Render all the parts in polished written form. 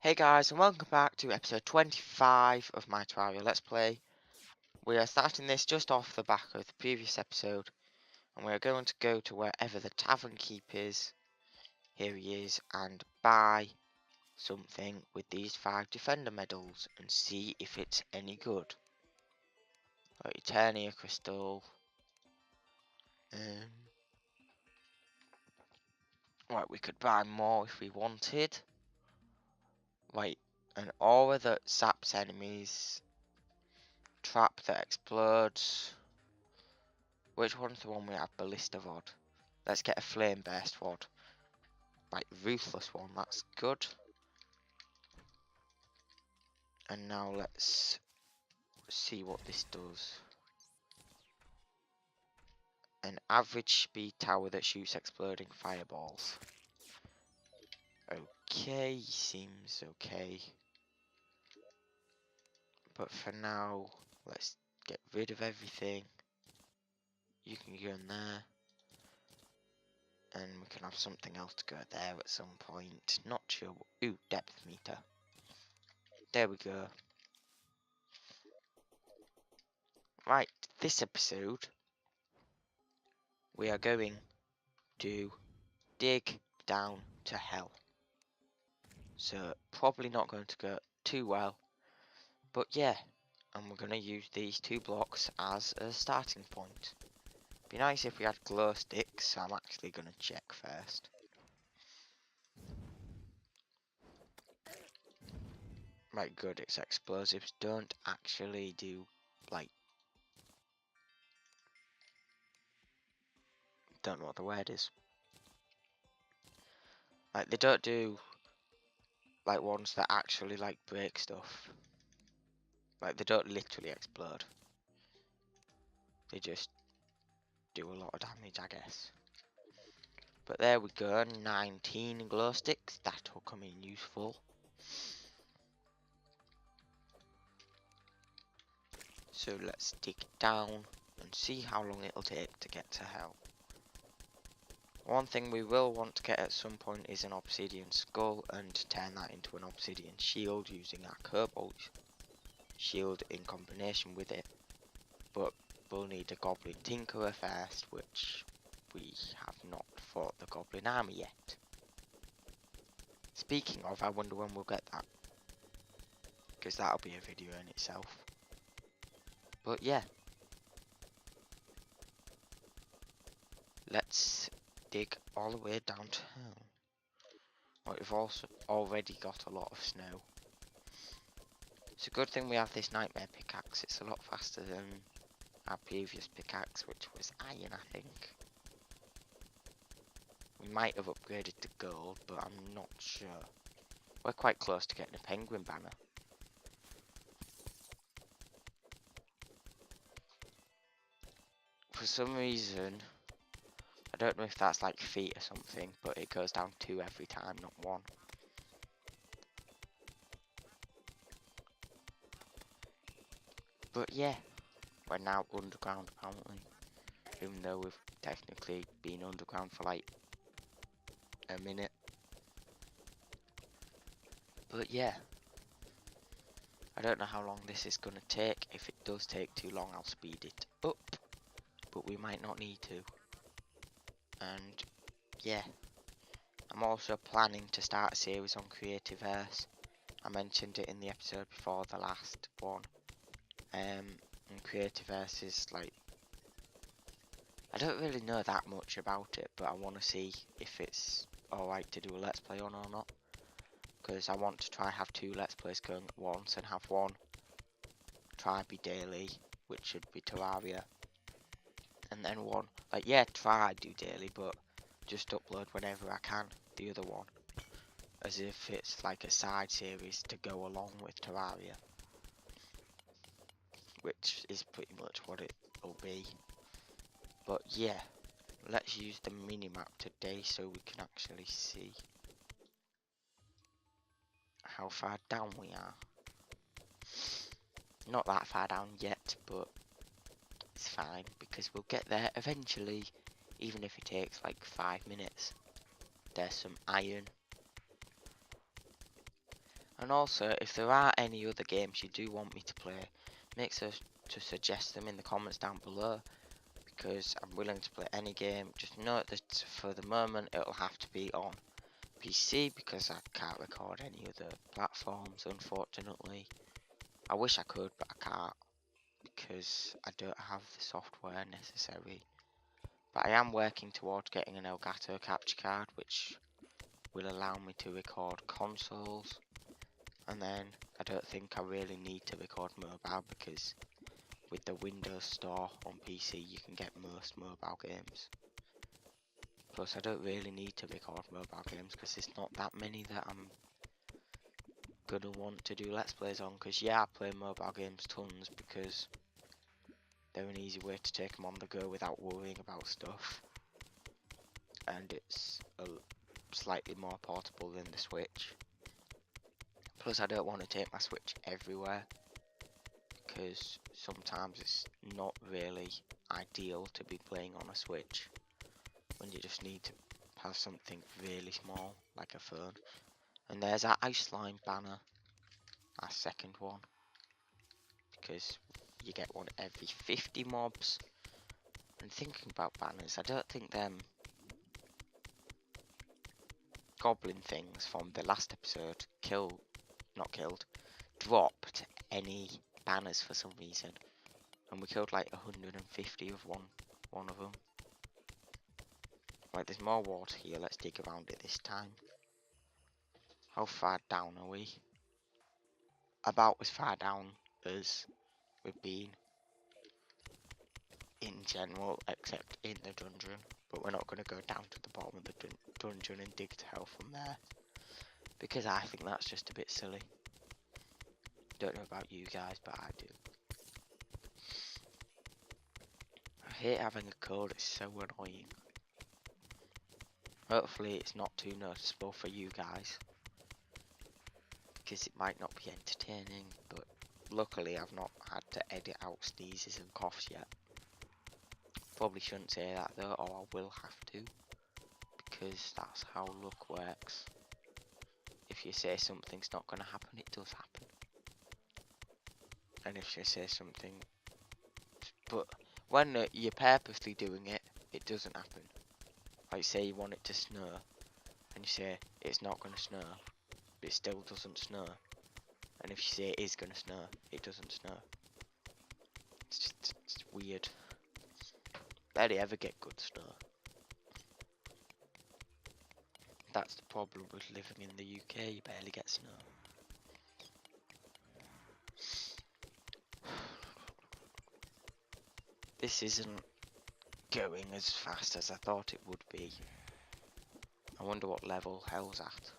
Hey guys, and welcome back to episode 25 of my Terraria Let's Play. We are starting this just off the back of the previous episode, and we are going to go to wherever the tavern keep is. Here he is, and buy something with these 5 defender medals and see if it's any good. Terraria crystal. Right, we could buy more if we wanted. Right, an aura that saps enemies. Trap that explodes. Which one's the one we have? Ballista rod. Let's get a flame burst rod. Right, ruthless one, that's good. And now let's see what this does. An average speed tower that shoots exploding fireballs. Okay, seems okay. But for now, let's get rid of everything. You can go in there. And we can have something else to go there at some point. Not sure. Ooh, depth meter. There we go. Right, this episode, we are going to dig down to hell. So, probably not going to go too well. But yeah, and we're going to use these 2 blocks as a starting point. Be nice if we had glow sticks, so I'm actually going to check first. Right, good, it's explosives. Don't actually do, like, don't know what the word is. Like, they don't do, like, ones that actually, like, break stuff. Like, they don't literally explode. They just do a lot of damage, I guess. But there we go, 19 glow sticks. That'll come in useful. So let's dig down and see how long it'll take to get to hell. One thing we will want to get at some point is an obsidian skull and turn that into an obsidian shield using our cobalt shield in combination with it. But we'll need a goblin tinkerer first, which we have not fought the goblin army yet. Speaking of, I wonder when we'll get that, because that'll be a video in itself. But yeah, let's dig all the way down to hell. Well, we've also already got a lot of snow. It's a good thing we have this nightmare pickaxe. It's a lot faster than our previous pickaxe, which was iron, I think. We might have upgraded to gold, but I'm not sure. We're quite close to getting a penguin banner. For some reason, I don't know if that's like feet or something, but it goes down 2 every time, not 1. But yeah, we're now underground apparently, even though we've technically been underground for like a minute. But yeah, I don't know how long this is going to take. If it does take too long, I'll speed it up, but we might not need to. And yeah, I'm also planning to start a series on Creative Earth. I mentioned it in the episode before the last one. And Creative Earth is like, I don't really know that much about it, but I want to see if it's alright to do a Let's Play on or not. Because I want to try have 2 Let's Plays going at once, and have one try be daily, which should be Terraria. And then one, like, yeah, try do daily, but just upload whenever I can, the other one. As if it's like a side series to go along with Terraria. Which is pretty much what it will be. But yeah, let's use the minimap today so we can actually see how far down we are. Not that far down yet, but it's fine because we'll get there eventually, even if it takes like 5 minutes. There's some iron. And also, if there are any other games you do want me to play, make sure to suggest them in the comments down below, because I'm willing to play any game. Just note that for the moment it'll have to be on PC, because I can't record any other platforms, unfortunately. I wish I could, but I can't, because I don't have the software necessary. But I am working towards getting an Elgato capture card, which will allow me to record consoles. And then I don't think I really need to record mobile, because with the Windows Store on PC you can get most mobile games. Plus I don't really need to record mobile games, because there's not that many that I'm gonna want to do Let's Plays on. Because yeah, I play mobile games tons, because they're an easy way to take them on the go without worrying about stuff. And it's slightly more portable than the Switch. Plus I don't want to take my Switch everywhere, because sometimes it's not really ideal to be playing on a Switch when you just need to have something really small like a phone. And there's our ice slime banner, our second one, because you get one every 50 mobs. And thinking about banners, I don't think them goblin things from the last episode dropped any banners for some reason. And we killed like 150 of one of them. Right, there's more water here, let's dig around it this time. How far down are we? About as far down as we've been in general, except in the dungeon. But we're not going to go down to the bottom of the dungeon and dig to hell from there, because I think that's just a bit silly. Don't know about you guys, but I do. I hate having a cold, it's so annoying. Hopefully it's not too noticeable for you guys, because it might not be entertaining, but luckily I've not had to edit out sneezes and coughs yet. Probably shouldn't say that though, or I will have to, because that's how luck works. If you say something's not going to happen, it does happen. And if you say something, but when you're purposely doing it, it doesn't happen. Like say you want it to snow, and you say it's not going to snow, but it still doesn't snow. And if you say it is going to snow, it doesn't snow. It's weird. Barely ever get good snow. That's the problem with living in the UK, you barely get snow. This isn't going as fast as I thought it would be. I wonder what level hell's at.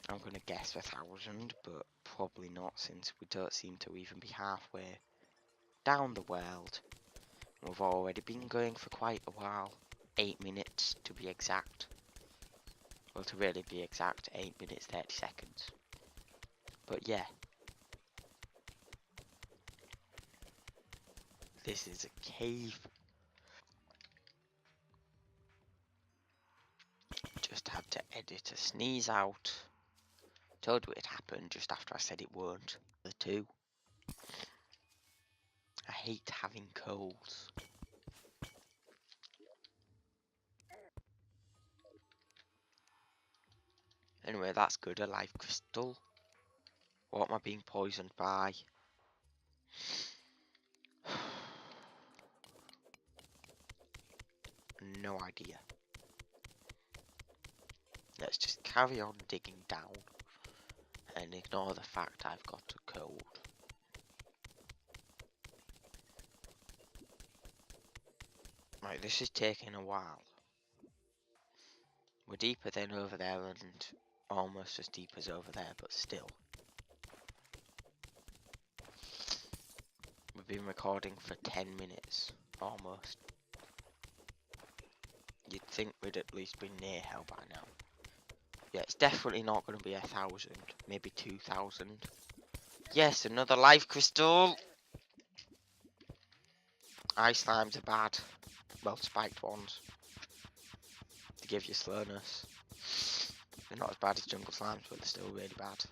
I'm gonna guess 1,000, but probably not, since we don't seem to even be halfway down the world. We've already been going for quite a while. 8 minutes to be exact. Well, to really be exact, 8 minutes 30 seconds. But yeah. This is a cave. Just had to edit a sneeze out. Told you it happened just after I said it won't. The two. I hate having colds. Anyway, that's good. A life crystal. What am I being poisoned by? No idea. Let's just carry on digging down and ignore the fact I've got a cold. Right, this is taking a while. We're deeper than over there and almost as deep as over there, but still. We've been recording for 10 minutes, almost. You'd think we'd at least be near hell by now. Yeah, it's definitely not going to be 1,000, maybe 2,000. Yes, another life crystal! Ice slimes are bad. Well, spiked ones. To give you slowness. They're Not as bad as jungle slimes, but they're still really bad.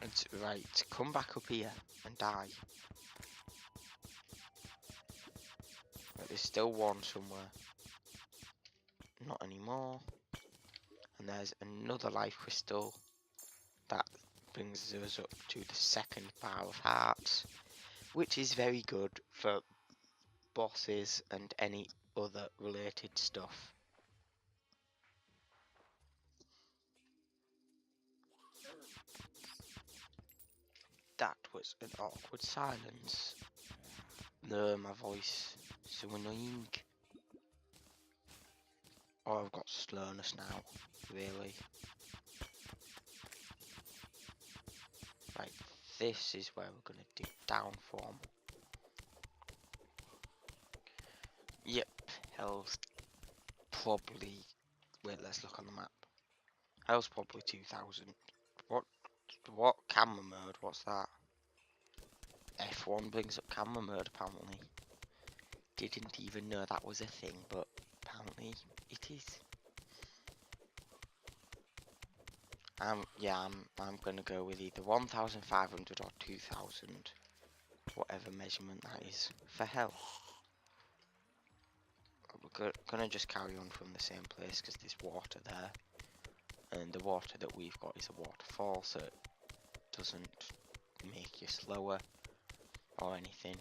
And right, come back up here and die. Right, there's still one somewhere. Not anymore. And there's another life crystal. That brings us up to the second bar of hearts, which is very good for bosses and any other related stuff. That was an awkward silence. No, my voice is so annoying. Oh, I've got slowness now, really. Right, this is where we're going to dig down from. Yep, hell's probably... Wait, let's look on the map. Hell's probably 2000. What camera mode? What's that? F1 brings up camera mode, apparently. Didn't even know that was a thing, but apparently it is. Yeah, I'm gonna go with either 1500 or 2000, whatever measurement that is for hell. We're gonna just carry on from the same place because there's water there, and the water that we've got is a waterfall, so it doesn't make you slower or anything.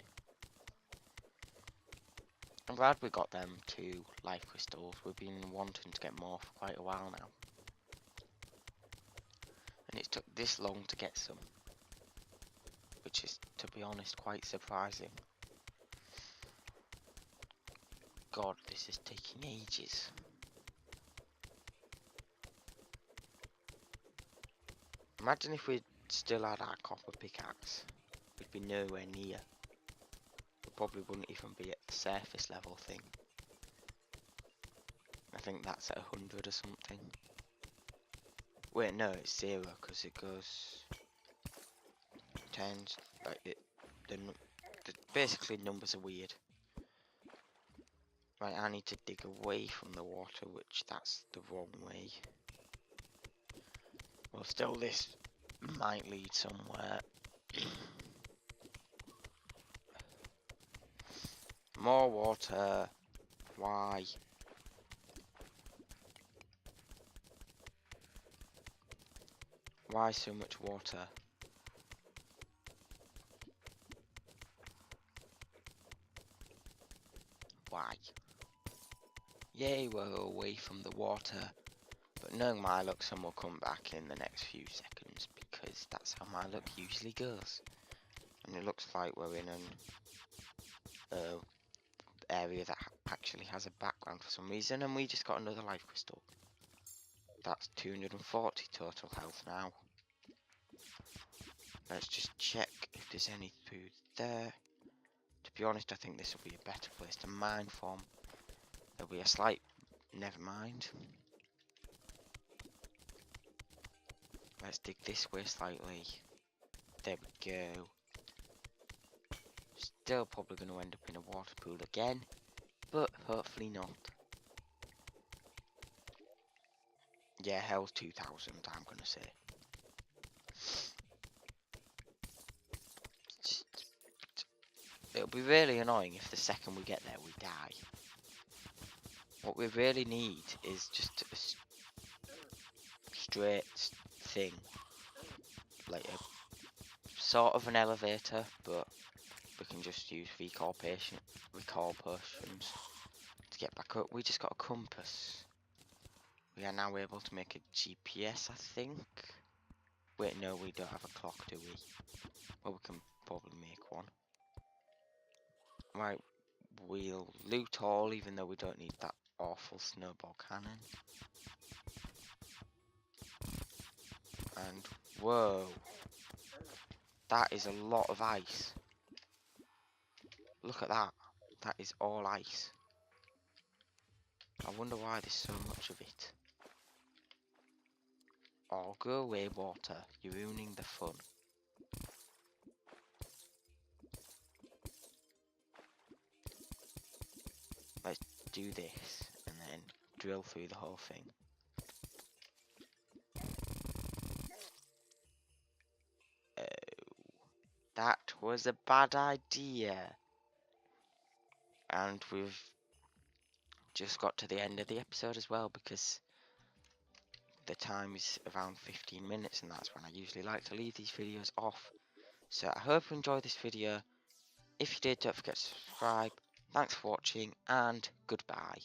I'm glad we got them 2 life crystals. We've been wanting to get more for quite a while now. And it took this long to get some. Which is, to be honest, quite surprising. God, this is taking ages. Imagine if we still had our copper pickaxe. We'd be nowhere near. We probably wouldn't even be at the surface level thing. I think that's at 100 or something. Wait, no, it's 0 because it goes... tens, like basically numbers are weird. Right, I need to dig away from the water, which that's the wrong way. Well, still this might lead somewhere. More water. Why? Why so much water? Why? Yay, we're away from the water. But knowing my luck, some will come back in the next few seconds because that's how my luck usually goes. And it looks like we're in an area that actually has a background for some reason, and we just got another life crystal. That's 240 total health now. Let's just check if there's any food there. To be honest, I think this will be a better place to mine from. There'll be a slight... never mind. Let's dig this way slightly. There we go. Still probably going to end up in a water pool again, but hopefully not. Yeah, hell's 2000, I'm going to say. It'll be really annoying if the second we get there we die. What we really need is just a straight thing. Like a sort of an elevator, but we can just use recall potions to get back up. We just got a compass. We are now able to make a GPS, I think. Wait, no, we don't have a clock, do we? Well, we can probably make one. Right, we'll loot all, even though we don't need that awful snowball cannon. And, whoa. That is a lot of ice. Look at that. That is all ice. I wonder why there's so much of it. Oh, go away, water. You're ruining the fun. Let's do this and then drill through the whole thing. That was a bad idea. And we've just got to the end of the episode as well, because the time is around 15 minutes, and that's when I usually like to leave these videos off. So I hope you enjoyed this video. If you did, don't forget to subscribe. Thanks for watching, and goodbye.